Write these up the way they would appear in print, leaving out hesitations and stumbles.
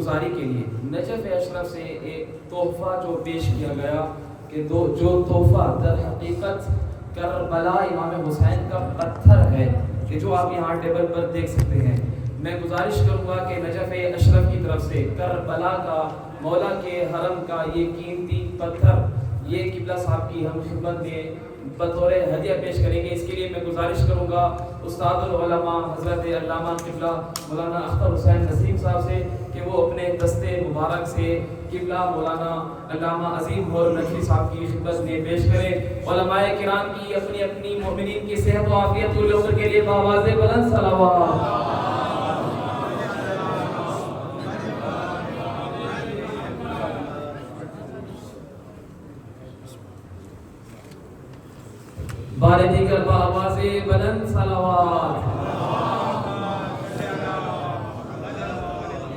گزاری کے لیے نجف اشرف سے ایک تحفہ جو پیش کیا گیا کہ جو تحفہ در حقیقت کربلا امام حسین کا پتھر ہے کہ جو آپ یہاں ٹیبل پر دیکھ سکتے ہیں. میں گزارش کروں گا کہ نجف اشرف کی طرف سے کربلا کا مولا کے حرم کا یہ قیمتی پتھر یہ قبلہ صاحب کی ہم خدمت میں بطور ہدیہ پیش کریں گے. اس کے لیے میں گزارش کروں گا استاد العلماء حضرت علامہ قبلہ مولانا اختر حسین نسیم صاحب سے کہ وہ اپنے دستے مبارک سے قبلہ مولانا علامہ عظیم اور نقوی صاحب کی خدمت میں پیش کریں. علماء کرام کی اپنی اپنی مومنین کی صحت و عافیت کے لیے بآواز بلند صلوات. بار دیگر بآواز بلند صلوات.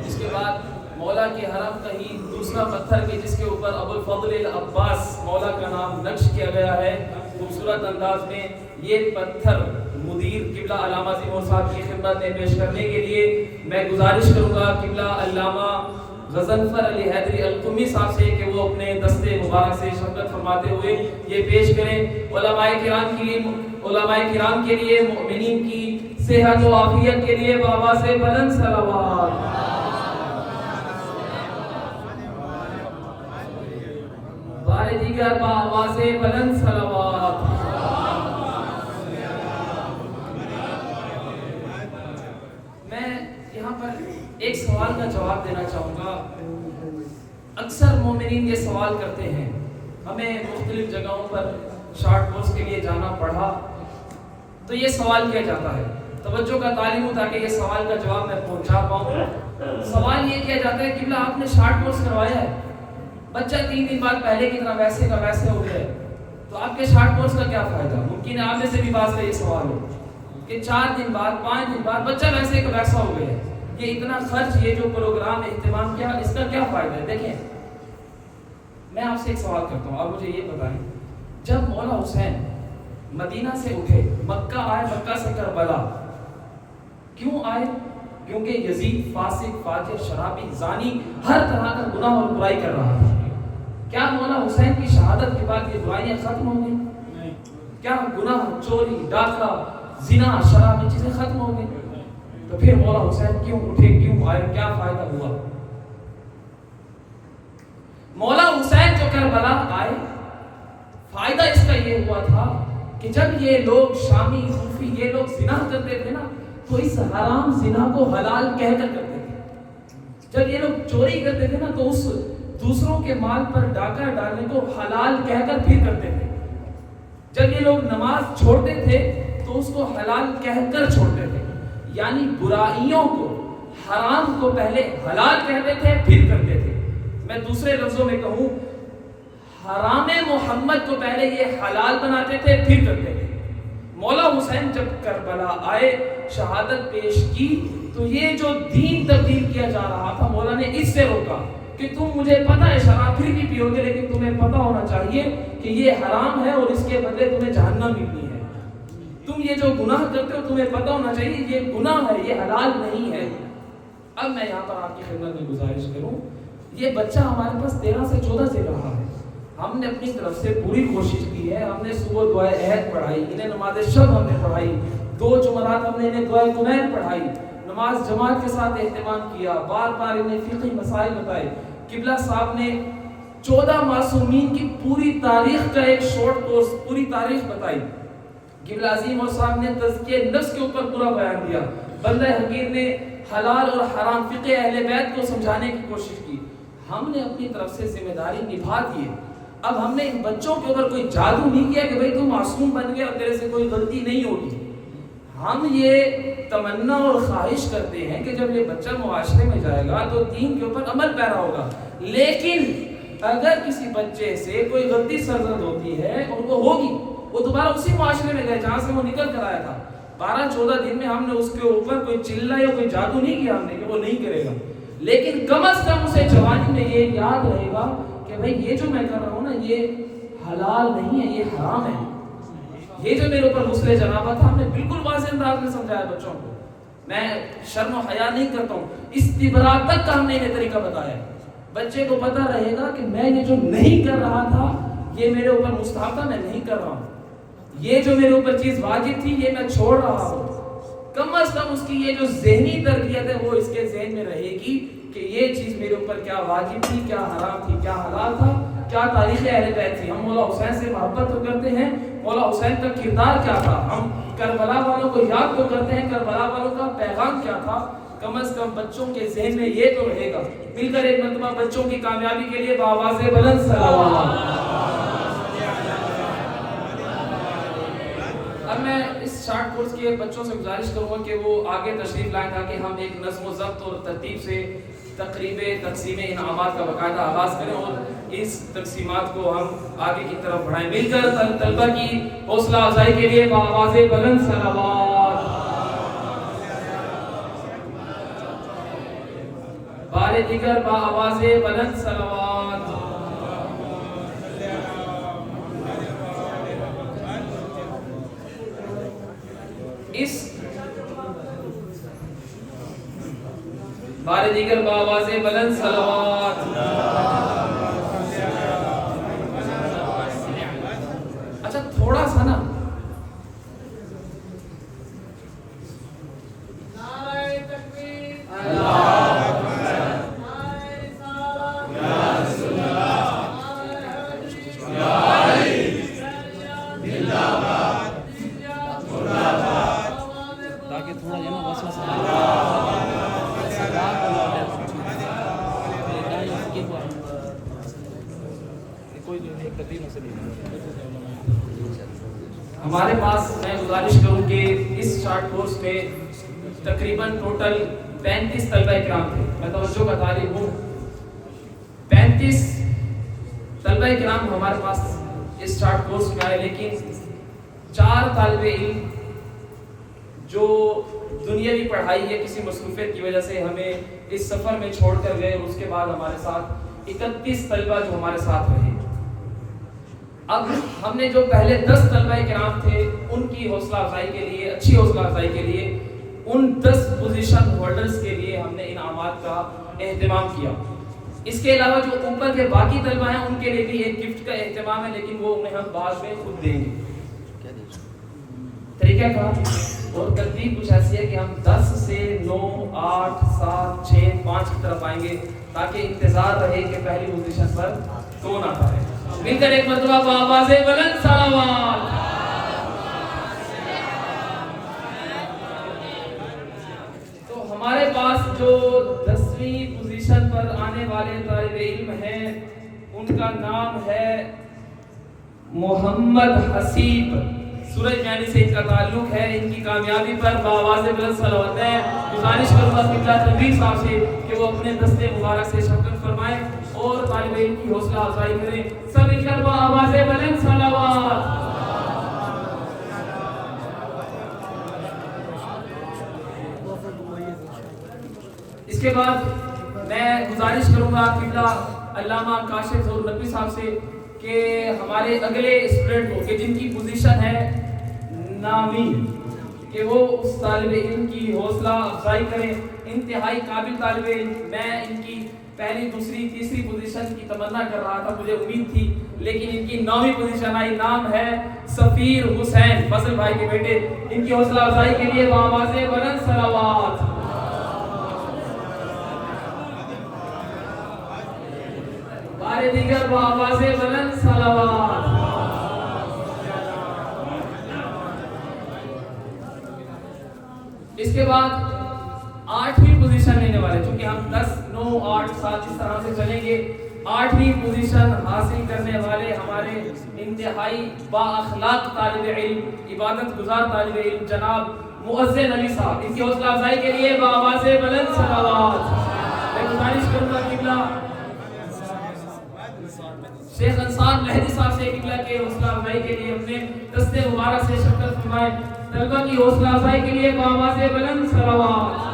اس کے بعد مولا کے حرم کا ہی دوسرا پتھر کے جس کے اوپر ابو الفضل العباس مولا کا نام نقش کیا گیا ہے خوبصورت انداز میں. یہ پتھر مدیر قبلہ علامہ عظیم صاحب کی خدمت میں پیش کرنے کے لیے میں گزارش کروں گا قبلہ علامہ غضنفر علی حیدری القمی صاحب سے کہ وہ اپنے دستے مبارک سے شرکت فرماتے ہوئے یہ پیش کریں. علماء کرام کے لیے مومنین کی صحت و عافیت کے لیے بآواز بلند صلوات. بار دیگر بآواز بلند صلوات. میں یہاں پر ایک سوال کا جواب دینا چاہوں گا. اکثر مومنین یہ سوال کرتے ہیں, ہمیں مختلف جگہوں پر شارٹ کورس کے لیے جانا پڑا تو یہ سوال کیا جاتا ہے, توجہ کا تعلیم ہو تاکہ یہ سوال کا جواب میں پہنچا پاؤں. سوال یہ کیا جاتا ہے کہ بلا آپ نے شارٹ کورس کروایا ہے, بچہ 3 دن بعد پہلے کی طرح ویسے کا ویسے ہو گیا ہے, تو آپ کے شارٹ کورس کا کیا فائدہ؟ ممکن ہے آپ میں سے بھی بعض کا یہ سوال ہو کہ 4 دن بعد 5 دن بعد بچہ ویسے کا ویسا ہو گیا ہے, یہ اتنا خرچ, یہ جو پروگرام اہتمام کیا, اس کا کیا فائدہ ہے؟ دیکھیں میں آپ سے ایک سوال کرتا ہوں, آپ مجھے یہ بتائیں جب مولا حسین مدینہ سے اٹھے, مکہ آئے, مکہ سے کربلا کیوں آئے؟ کیونکہ یزید فاسق, فاجر, شرابی, زانی, ہر طرح کا گناہ اور برائی کر رہا تھا. کیا مولا حسین کی شہادت کے بعد یہ برائیاں ختم ہو گئی؟ کیا گناہ, چوری, ڈاکہ, زنا, شراب, یہ چیزیں ختم ہو گئی؟ تو پھر مولا حسین کیوں اٹھے, کیوں آئے, کیا فائدہ ہوا؟ مولا حسین جو کربلا آئے, فائدہ اس کا یہ ہوا تھا کہ جب یہ لوگ شامی, صوفی, یہ لوگ زنا کرتے تھے نا, تو اس حرام زنا کو حلال کہہ کر کرتے تھے. جب یہ لوگ چوری کرتے تھے نا, تو اس دوسروں کے مال پر ڈاکہ ڈالنے کو حلال کہہ کر پھر کرتے تھے. جب یہ لوگ نماز چھوڑتے تھے تو اس کو حلال کہہ کر چھوڑتے تھے. یعنی برائیوں کو, حرام کو پہلے حلال کہتے تھے پھر کرتے تھے. میں دوسرے لفظوں میں کہوں, حرام محمد کو پہلے یہ حلال بناتے تھے پھر کرتے تھے. مولا حسین جب کربلا آئے, شہادت پیش کی, تو یہ جو دین تبدیل کیا جا رہا تھا مولا نے اس سے روکا کہ تم, مجھے پتہ ہے شراب پھر بھی پیو گے, لیکن تمہیں پتہ ہونا چاہیے کہ یہ حرام ہے اور اس کے بدلے تمہیں جہنم ملنی ہے. تم یہ جو گناہ کرتے ہو تمہیں پتہ ہونا چاہیے یہ گناہ ہے, یہ حلال نہیں ہے. اب میں یہاں پر آپ کی خدمت میں گزارش کروں, یہ بچہ ہمارے پاس 13 سے 14 سے رہا ہے. ہم نے اپنی طرف سے پوری کوشش کی ہے, ہم نے صبح دعائے عہد پڑھائی, انہیں نماز شب ہم نے پڑھائی, 2 جمعرات ہم نے انہیں دعائے کنین پڑھائی, نماز جماعت کے ساتھ اہتمام کیا, بار بار انہیں فقہی مسائل بتائے. قبلہ صاحب نے 14 معصومین کی پوری تاریخ کا ایک شارٹ کورس, پوری تاریخ بتائی. قبلہ عظیم اور صاحب نے تزکیہ نفس کے اوپر پورا بیان دیا. بندہ حقیر نے حلال اور حرام فقہ اہل بیت کو سمجھانے کی کوشش کی. ہم نے اپنی طرف سے ذمہ داری نبھا دی ہے. اب ہم نے ان بچوں کے اوپر کوئی جادو نہیں کیا کہ بھئی تو معصوم بن گیا اور تیرے سے کوئی غلطی نہیں ہوگی. ہم یہ تمنا اور خواہش کرتے ہیں کہ جب یہ بچہ معاشرے میں جائے گا تو دین کے اوپر عمل پیرا ہوگا. لیکن اگر کسی بچے سے کوئی غلطی سرزد ہوتی ہے اور وہ ہوگی, وہ دوبارہ اسی معاشرے میں گئے جہاں سے وہ نکل کر آیا تھا, 12-14 دن میں ہم نے اس کے اوپر کوئی چلہ یا کوئی جادو نہیں کیا ہم نے کہ وہ نہیں کرے گا. لیکن کم از کم اسے جوانی میں یہ یاد رہے گا کہ بھئی یہ جو میں کر رہا ہوں نا یہ حلال نہیں ہے, یہ حرام ہے. یہ جو میرے اوپر غسل جنابت تھا, ہم نے بالکل واضح انداز میں سمجھایا بچوں کو میں شرم و حیا نہیں کرتا ہوں. استبراء تک کا ہم نے انہیں طریقہ بتایا ہے. بچے کو پتہ رہے گا کہ میں یہ جو نہیں کر رہا تھا یہ میرے اوپر مستحب تھا, میں نہیں کر رہا ہوں. یہ جو میرے اوپر چیز واجب تھی یہ میں چھوڑ رہا ہوں. کم از کم اس کی یہ جو ذہنی تربیت ہے وہ اس کے ذہن میں رہے گی کہ یہ چیز میرے اوپر کیا واجب تھی, کیا حرام تھی, کیا حلال تھا, کیا تاریخ اہل بیت تھی. ہم مولا حسین سے محبت تو کرتے ہیں, مولا حسین کا کردار کیا تھا, ہم کربلا والوں کو یاد تو کرتے ہیں, کربلا والوں کا پیغام کیا تھا. کم از کم بچوں کے ذہن میں یہ تو رہے گا. مل کر ایک مرتبہ بچوں کی کامیابی کے لیے بآواز بلند صلوات. اب میں اس شارٹ کورس کے بچوں سے گزارش کروں گا کہ وہ آگے تشریف لائیں تاکہ ہم ایک نظم و ضبط اور ترتیب سے تقریب تقسیم انعامات کا باقاعدہ آغاز کریں اور اس تقسیمات کو ہم آگے کی طرف بڑھائیں. مل کر طلبہ کی حوصلہ افزائی کے لیے بآواز بلند صلوات. بار دیگر بآواز بلند صلوات. اس بار دیگر بآواز بلند صلوات. اچھا تھوڑا سا نا ہمارے پاس, میں گزارش کروں کہ اس شارٹ کورس میں تقریباً ٹوٹل 35 طلبہ اکرام تھے. میں توجہ کا طالب ہوں. 35 طلبہ اکرام ہمارے پاس اس شارٹ کورس میں آئے, لیکن 4 طالب علم جو دنیاوی پڑھائی ہے کسی مصروفیت کی وجہ سے ہمیں اس سفر میں چھوڑ کر گئے. اس کے بعد ہمارے ساتھ 31 طلبہ جو ہمارے ساتھ رہے. اب ہم نے جو پہلے 10 طلبہ کرام تھے ان کی حوصلہ افزائی کے لیے, اچھی حوصلہ افزائی کے لیے, ان 10 پوزیشن ہولڈرز کے لیے ہم نے انعامات کا اہتمام کیا. اس کے علاوہ جو اوپر کے باقی طلبہ ہیں ان کے لیے بھی ایک گفٹ کا اہتمام ہے, لیکن وہ انہیں ہم بعد میں خود دیں گے. طریقہ کار اور ترتیب کچھ ایسی ہے کہ ہم 10 سے 9, 8, 7, 6, 5 کی طرف آئیں گے تاکہ انتظار رہے کہ پہلی پوزیشن پر کون آتا ہے. مل کر ایک مرتبہ بآواز بلند صلوات. تو ہمارے پاس جو 10ویں پوزیشن پر آنے والے طالب علم ہیں ان کا نام ہے محمد حسیب. سورج میانی سے ان کا تعلق ہے. ان کی کامیابی پر بآواز بلند صلوات ہے. گزارش کروں گا قبلہ تنویر صاحب سے کہ وہ اپنے دستے مبارک سے شرکت فرمائیں اور طالب علم کی حوصلہ افزائی کریں. سب مل کر بآواز بلند صلوات. اس کے بعد میں گزارش کروں گا قبلہ علامہ کاشف ظہور نقوی صاحب سے کہ ہمارے اگلے اسٹوڈنٹ کو کہ جن کی پوزیشن ہے نامی, کہ وہ اس طالب علم کی حوصلہ افزائی کریں. انتہائی قابل طالب علم. میں ان کی پہلی, دوسری, تیسری پوزیشن کی تمنا کر رہا تھا, مجھے امید تھی, لیکن ان کی 9ویں پوزیشن آئی. نام ہے سفیر حسین, فضل بھائی کے بیٹے. ان کی حوصلہ افزائی کے لیے بآواز بلند صلوات. بار دیگر بآواز بلند صلوات. اس کے بعد 8ویں پوزیشن لینے والے, چونکہ ہم 10, 9, 8, 7 اس طرح سے چلیں گے. 8ویں پوزیشن حاصل کرنے والے ہمارے انتہائی با اخلاق طالب علم, عبادت گزار طالب علم جناب مؤذن علی صاحب. ان کی حوصلہ افزائی کے لیے بآواز بلند صلوات. میں گزارش کروں گا قبلہ شیخ انصار لہدی صاحب سے قبلہ کے حوصلہ افزائی کے لیے اپنے دستے مبارک سے شرکت فرمائیں. طلبہ کی حوصلہ افزائی کے لیے بآواز بلند صلوات.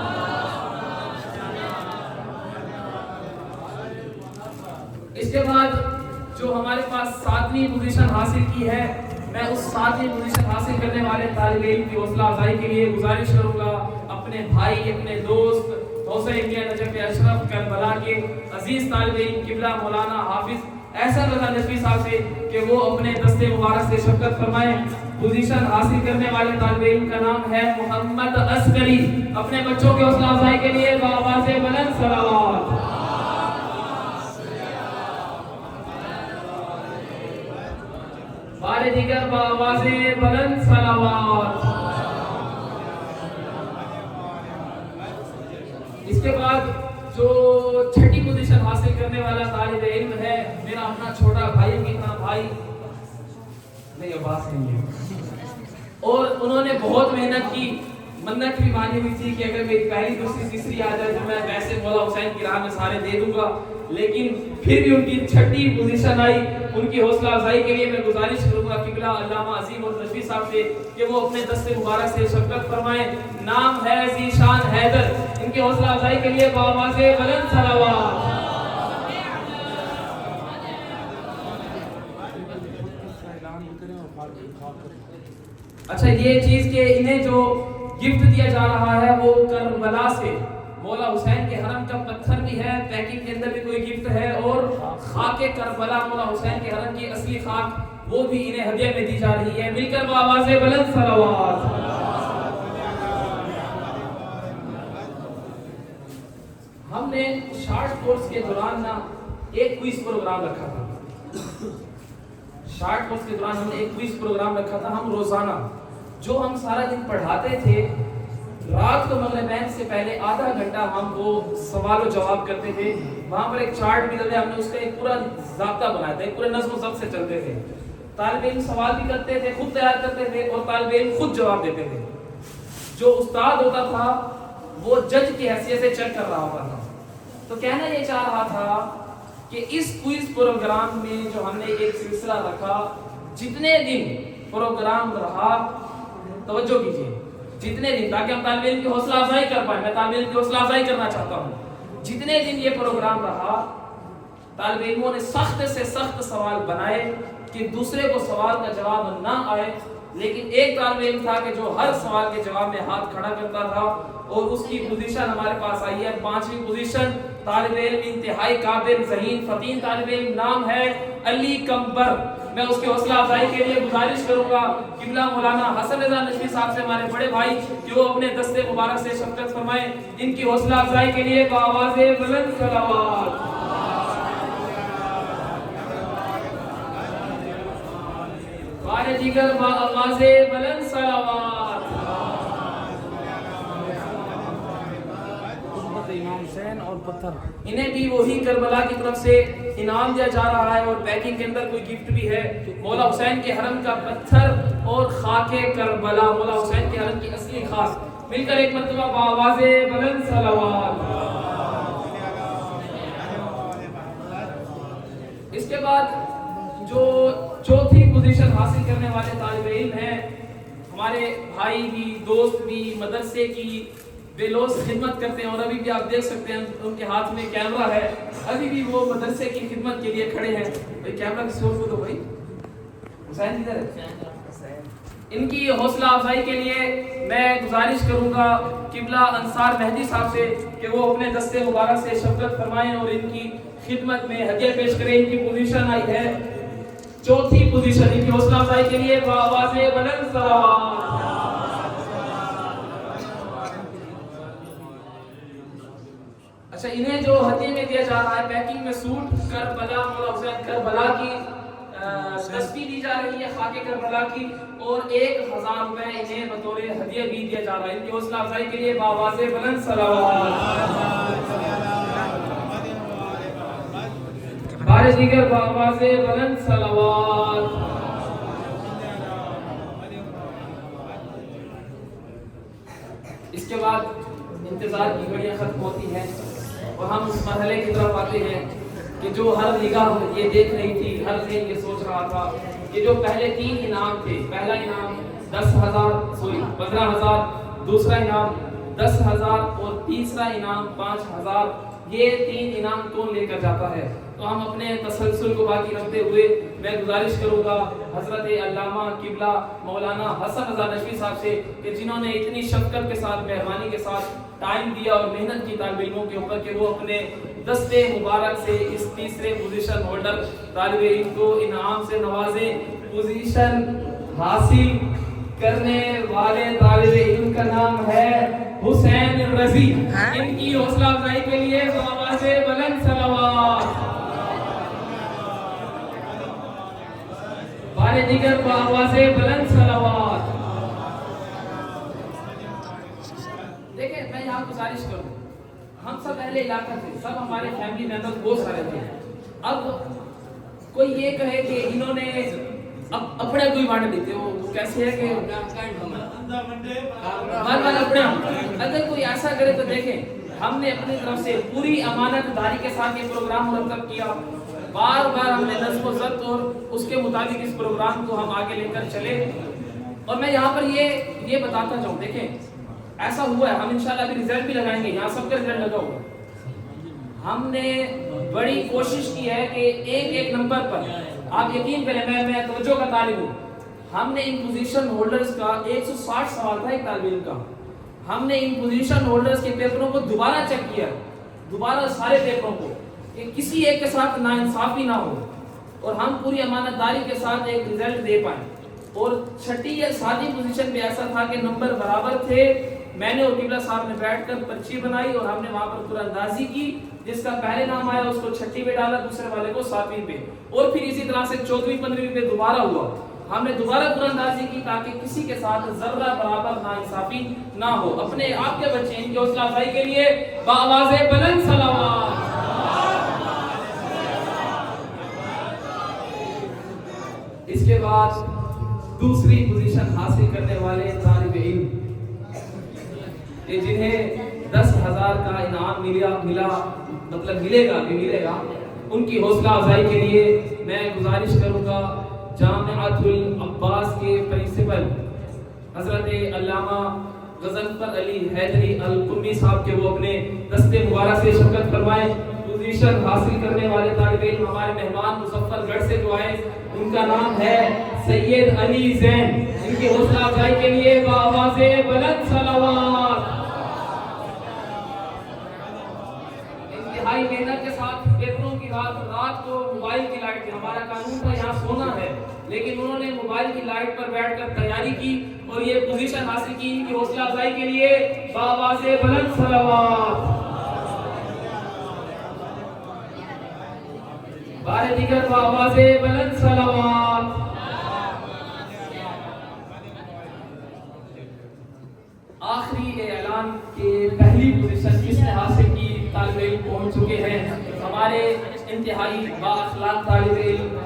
اس کے بعد جو ہمارے پاس 7ویں پوزیشن حاصل کی ہے, میں اس 7ویں پوزیشن حاصل کرنے والے طالب علم کی حوصلہ افزائی کے لیے گزارش کروں گا اپنے اپنے بھائی اپنے دوست حسین کے نجف اشرف کربلا کے عزیز طالب علم قبلہ مولانا حافظ احسن رضا نجفی صاحب سے کہ وہ اپنے دستے مبارک سے شرکت فرمائیں. پوزیشن حاصل کرنے والے طالب علم کا نام ہے محمد عسکری. اپنے بچوں کے حوصلہ افزائی کے لیے بآواز بلند صلوات. بار دیگر بآواز بلند صلوات. اس کے بعد جو چھٹی پوزیشن حاصل کرنے والا طالب علم ہے میرا اپنا چھوٹا بھائی کی طرح بھائی نہیں آواز نہیں ہے اور انہوں نے بہت محنت کی. منت بھی مانی ہوئی تھی کہ اگر میری پہلی دوسری تیسری آ جائے تو میں ویسے مولا حسین کی راہ میں سارے دے دوں گا, لیکن پھر بھی ان کی چھٹی پوزیشن آئی. ان کی حوصلہ افزائی کے لیے میں گزارش کروں گا قبلہ علامہ عظیم اور نجفی صاحب سے کہ وہ اپنے دستے مبارک سے شرکت فرمائیں. نام ہے ذیشان حیدر. ان کی حوصلہ افزائی کے لیے بآواز بلند صلوات. اچھا یہ چیز کہ انہیں جو گفٹ دیا جا رہا ہے وہ کربلا سے مولا حسین کے حرم کا پتھر بھی ہے, پیکنگ کے اندر بھی کوئی گفٹ ہے, اور خاک کربلا مولا حسین کے حرم کی اصلی خاک وہ بھی انہیں ہدیہ میں دی جا رہی ہے. مل کر بآواز بلند صلوات. ہم نے شارٹ کورس کے دوران نا ایک کوئز پروگرام رکھا تھا. شارٹ کورس کے دوران ہم نے ایک کوئز پروگرام رکھا تھا. ہم روزانہ جو ہم سارا دن پڑھاتے تھے رات کو مغربین سے پہلے آدھا گھنٹہ ہم وہ سوال و جواب کرتے تھے. وہاں پر ایک چارٹ بھی تھا, ہم نے اس کا ایک پورا ضابطہ بنایا تھا, ایک پورے نظم و ضبط سے چلتے تھے. طالب علم سوال بھی کرتے تھے, خود تیار کرتے تھے, اور طالب علم خود جواب دیتے تھے. جو استاد ہوتا تھا وہ جج کی حیثیت سے چیک کر رہا ہوتا تھا. تو کہنا یہ چاہ رہا تھا کہ اس کوئز پروگرام میں جو ہم نے ایک سلسلہ رکھا, جتنے دن پروگرام رہا توجہ کیجیے, جتنے دن, تاکہ ہم طالب علم کی حوصلہ افزائی کر پائیں. میں طالب علم کی حوصلہ افزائی کرنا چاہتا ہوں. جتنے دن یہ پروگرام رہا طالب علموں نے سخت سے سخت سوال بنائے کہ دوسرے کو سوال کا جواب نہ آئے, لیکن ایک طالب علم تھا کہ جو ہر سوال کے جواب میں ہاتھ کھڑا کرتا تھا, اور اس کی پوزیشن ہمارے پاس آئی ہے 5ویں پوزیشن. طالب علم انتہائی قابل ذہین فطین طالب علم, نام ہے علی کمبر. میں اس کے حوصلہ افزائی کے لیے گزارش کروں گا قبلہ مولانا حسن رضا نجفی صاحب سے, ہمارے بڑے بھائی, کہ وہ اپنے دستے مبارک سے شرکت فرمائیں. ان کی حوصلہ افزائی کے لیے بآواز بلند صلوات. بار دیگر بآواز بلند صلوات. امام حسین اور پتھر انہیں بھی وہی کربلا کی طرف سے انعام دیا جا رہا ہے, اور پیکنگ کے اندر کوئی گفٹ بھی ہے. مولا حسین کے حرم کا پتھر اور خاک کربلا مولا حسین کے حرم کی اصلی خاص. مل کر ایک مرتبہ بآواز بلند صلوات. اس کے بعد جو چوتھی پوزیشن حاصل کرنے والے طالب علم ہیں, ہمارے بھائی بھی, دوست بھی, مدرسے کی بے لوث خدمت کرتے ہیں, اور ابھی بھی آپ دیکھ سکتے ہیں ان کے ہاتھ میں کیمرہ ہے, ابھی بھی وہ مدرسے کی خدمت کے لیے کھڑے ہیں. بھائی کیمرہ کسی اور کو دو بھائی. حسین ادھر ہے. ان کی حوصلہ افزائی کے لیے میں گزارش کروں گا قبلہ انصار مہدی صاحب سے کہ وہ اپنے دستے مبارک سے شرکت فرمائیں اور ان کی خدمت میں ہدیہ پیش کریں. ان کی پوزیشن آئی ہے چوتھی پوزیشن. ان کی حوصلہ افزائی کے لیے بآواز بلند صلوات. اچھا انہیں جو ہدیے میں دیا جا رہا ہے پیکنگ میں سوٹ کربلا مولا حسین کربلا کی تصویر دی جا رہی ہے, خاک کربلا کی, اور 1000 روپے انہیں بطور ہدیہ بھی دیا جا رہا ہے. ان کی حوصلہ افزائی کے لیے بآواز بلند صلوات. بار دیگر بآواز بلند صلوات. اس کے بعد انتظار کی گھڑیاں ختم ہوتی ہیں اور ہم اس مرحلے کی طرف آتے ہیں کہ جو ہر نگاہ یہ دیکھ رہی تھی, ہر ذہن یہ سوچ رہا تھا کہ جو پہلے 3 انعام تھے, پہلا انعام 15,000, دوسرا انعام 10,000 اور تیسرا انعام 5,000, یہ 3 انعام کون لے کر جاتا ہے؟ تو ہم اپنے تسلسل کو باقی رکھتے ہوئے میں گزارش کروں گا حضرت علامہ قبلہ مولانا حسن رضا نشوی صاحب سے کہ جنہوں نے اتنی شفقت کے ساتھ مہربانی کے ساتھ ٹائم دیا اور محنت کی طالب علموں کے اوپر کہ وہ اپنے دستے مبارک سے اس تیسرے پوزیشن ہولڈر طالب علم کو انعام سے نوازیں۔ پوزیشن حاصل کرنے والے طالب علم کا نام ہے حسین رضی۔ ان کی حوصلہ افزائی کے لیے آواز بلند صلوات، بارے دیگر کو آواز بلند صلوات۔ دیکھیں میں یہاں گزارش کروں، ہم سب اہل علاقہ تھے، سب ہمارے فیملی ممبر بہت سارے تھے۔ اب کوئی یہ کہے کہ انہوں نے اپنے کوئی بانٹ دیتے، وہ کیسے ہے کہ اپنے اگر کوئی ایسا کرے تو دیکھیں ہم نے اپنی طرف سے پوری امانت داری کے ساتھ یہ پروگرام مرتب کیا، بار بار ہم نے نظم و ضبط اور اس کے مطابق اس پروگرام کو ہم آگے لے کر چلے۔ اور میں یہاں پر یہ بتاتا جاؤں، دیکھیں ایسا ہوا ہے، ہم انشاءاللہ ابھی رزلٹ بھی لگائیں گے، یہاں سب کا رزلٹ لگا ہوا۔ ہم نے بڑی کوشش کی ہے کہ ایک نمبر پر آپ یقین کریں، میں توجہ کا طالب ہوں، ہم نے ان پوزیشن ہولڈرز کا 160 سوال تھا ایک طالب علم کا، ہم نے ان پوزیشن ہولڈرز کے پیپروں کو دوبارہ چیک کیا، دوبارہ سارے پیپروں کو، کہ کسی ایک کے ساتھ ناانصافی نہ ہو اور ہم پوری امانت داری کے ساتھ ایک رزلٹ دے پائیں۔ اور 6 یا 7 پوزیشن پہ ایسا تھا کہ نمبر برابر تھے، میں نے اور قبلہ صاحب نے بیٹھ کر پرچی بنائی اور ہم نے وہاں پر قرآن اندازی کی، جس کا پہلے نام آیا اس کو 6 پہ ڈالا، دوسرے والے کو 7ویں پہ، اور پھر اسی طرح سے 14ویں 15ویں پہ دوبارہ ہوا۔ ہم نے دوبارہ قرآن اندازی کی تاکہ کسی کے ساتھ ذرہ برابر ناانصافی نہ ہو۔ اپنے آپ کے بچے ان کی حوصلہ افزائی کے لیے بآواز بلند صلوات۔ اس کے بعد دوسری پوزیشن حاصل کرنے والے طالب علم کہ جنہیں 10,000 کا انعام ملے گا، ان کی حوصلہ افزائی کے لیے میں گزارش کروں گا جامعۃ العباس کے پرنسپل حضرت علامہ غضنفر علی حیدری القمی صاحب کے وہ اپنے دستے مبارک سے شرکت فرمائیں۔ پوزیشن حاصل کرنے والے طالب علم ہمارے مہمان مظفر گڑھ سے جو آئے، ان کا نام ہے سید علی زین۔ ان کی حوصلہ افزائی کے لیے بآواز بلند صلوات۔ انتہائی محنت کے ساتھ پیپروں کی رات کو موبائل کی لائٹ پہ، ہمارا قانون تھا یہاں سونا ہے، لیکن انہوں نے موبائل کی لائٹ پر بیٹھ کر تیاری کی اور یہ پوزیشن حاصل کی۔ ان کی حوصلہ افزائی کے لیے بآواز بلند صلوات، بارے دیگر بآواز بلند صلوات۔ آخری اعلان کے پہلی پوزیشن کس نے حاصل کی، طالب علم پہنچ چکے ہیں ہمارے انتہائی با اخلاق طالب علم۔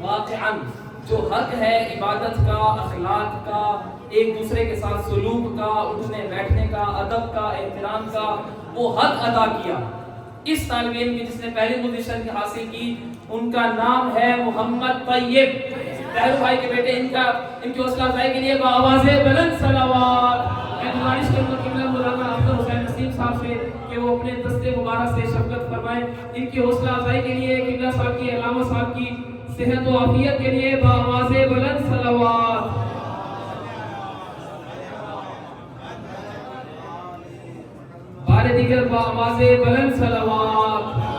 واقعاً جو حق ہے عبادت کا، اخلاق کا، ایک دوسرے کے ساتھ سلوک کا، اٹھنے بیٹھنے کا، ادب کا، احترام کا، وہ حق ادا کیا۔ اس طالب علم کی جس نے پہلی پوزیشن حاصل کی، ان کا نام ہے محمد طیب طاہر بھائی کے بیٹے۔ ان کی حوصلہ افزائی کے لیے بآواز بلند صلوات۔ میں گزارش کروں گا قبلہ مولانا افضل حسین نسیم صاحب سے کہ وہ اپنے دستے مبارک سے شرکت فرمائیں۔ ان کی حوصلہ افزائی کے لیے قبلہ صاحب کی، علامہ صاحب کی صحت و عافیت کے لیے بآواز بلند صلوات۔ بارے دیگر بآواز بلند صلوات۔